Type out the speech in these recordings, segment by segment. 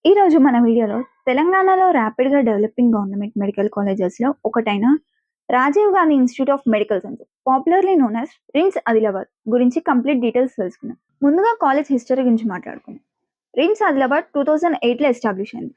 ఈరోజు మన వీడియోలో తెలంగాణలో ర్యాపిడ్‌గా డెవలపింగ్ గవర్నమెంట్ మెడికల్ కాలేజెస్‌లో ఒకటైన Rajiv Gandhi institute of medical science popularly known as RIMS Adilabad గురించి కంప్లీట్ డీటెయిల్స్ తెలుసుకుందాం. ముందుగా కాలేజ్ హిస్టరీ గురించి మాట్లాడుకుందాం. రిమ్స్ ఆదిలాబాద్ 2008లో ఎస్టాబ్లిష్ అయింది.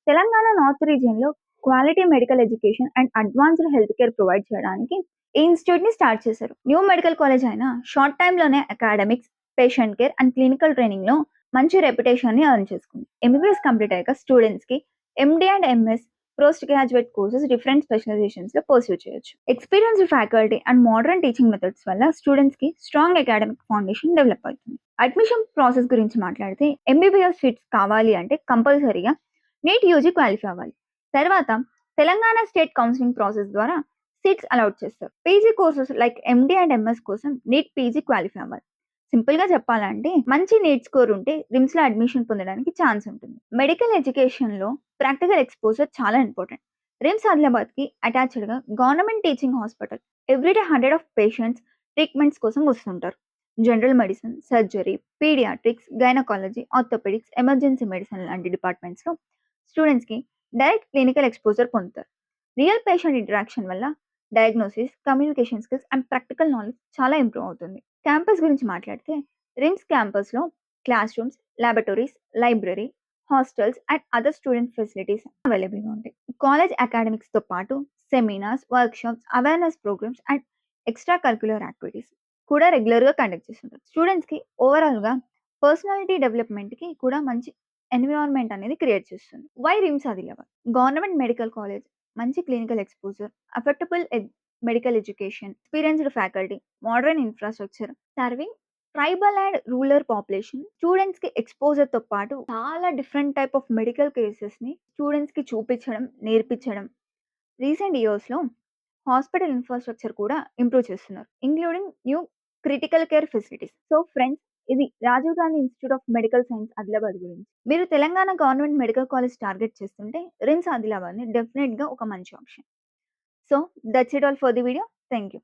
తెలంగాణ నార్త్ రీజియన్‌లో quality medical education and advanced health care provide చేయడానికి ఈ ఇన్‌స్టిట్యూట్‌ని స్టార్ట్ చేశారు. న్యూ మెడికల్ కాలేజ్ అయినా షార్ట్ టైమ్‌లోనే academics, patient care and clinical ట్రైనింగ్‌లో మంచి రెప్యుటేషన్‌ని ఎర్న్ చేసుకుంది. ఎంబీబీఎస్ కంప్లీట్ అయ్యాక స్టూడెంట్స్‌కి MD and MS post graduate courses different స్పెషలైజేషన్స్‌లో పర్స్యూ చేయొచ్చు. Experienced faculty and modern teaching methods వల్ల స్టూడెంట్స్‌కి స్ట్రాంగ్ అకాడమిక్ ఫౌండేషన్ డెవలప్ అవుతుంది. అడ్మిషన్ ప్రాసెస్ గురించి మాట్లాడితే ఎంబీబీఎస్ సీట్స్ కావాలి అంటే కంపల్సరీగా నీట్ యూజీ క్వాలిఫై అవ్వాలి. తర్వాత తెలంగాణ స్టేట్ కౌన్సిలింగ్ ప్రాసెస్ ద్వారా సీట్స్ అలాట్ చేస్తారు. PG courses like MD and MS కోసం నీట్ పీజీ క్వాలిఫై అవ్వాలి. సింపుల్ గా చెప్పాలంటే మంచి నీట్ స్కోర్ ఉంటే రిమ్స్ లో అడ్మిషన్ పొందడానికి ఛాన్స్ ఉంటుంది. మెడికల్ ఎడ్యుకేషన్ లో ప్రాక్టికల్ ఎక్స్పోజర్ చాలా ఇంపార్టెంట్. రిమ్స్ ఆదిలాబాద్ కి అటాచ్డ్ గా government teaching hospital everyday 100 of patients treatments కోసం వస్తుంటారు. General medicine, surgery, paediatrics, gynaecology, orthopaedics, emergency medicine లాంటి డిపార్ట్మెంట్స్ లో స్టూడెంట్స్ కి డైరెక్ట్ క్లినికల్ ఎక్స్పోజర్ పొందుతారు. రియల్ పేషెంట్ ఇంటరాక్షన్ వల్ల diagnosis, communication skills and practical knowledge చాలా ఇంప్రూవ్ అవుతుంది. క్యాంపస్ గురించి మాట్లాడితే రిమ్స్ క్యాంపస్లో classrooms, laboratories, library, hostels and other student facilities అవైలబుల్గా ఉంటాయి. కాలేజ్ అకాడమిక్స్తో పాటు seminars, workshops, awareness programmes and extra curricular activities కూడా రెగ్యులర్గా కండక్ట్ చేస్తుంటారు. స్టూడెంట్స్కి ఓవరాల్గా పర్సనాలిటీ డెవలప్మెంట్కి కూడా మంచి ఎన్విరాన్మెంట్ అనేది క్రియేట్ చేస్తుంది. Why RIMS Adilabad government medical college, మంచి clinical exposure, affordable medical education, experienced faculty, modern infrastructure, serving tribal and rural population. Students కి ఎక్స్పోజర్ తో పాటు చాలా different type of medical cases ని స్టూడెంట్స్ కి చూపించడం, నేర్పించడం. రీసెంట్ ఇయర్స్ లో హాస్పిటల్ ఇన్ఫ్రాస్ట్రక్చర్ కూడా ఇంప్రూవ్ చేస్తున్నారు, including new critical care facilities. So friends, ఇది Rajiv Gandhi institute of medical science Adilabad గురించి. మీరు Telangana government medical college target చేస్తుంటే రిమ్స్ ఆదిలాబాద్ ని డెఫినెట్ గా ఒక మంచి option. So that's it all for the video. Thank you.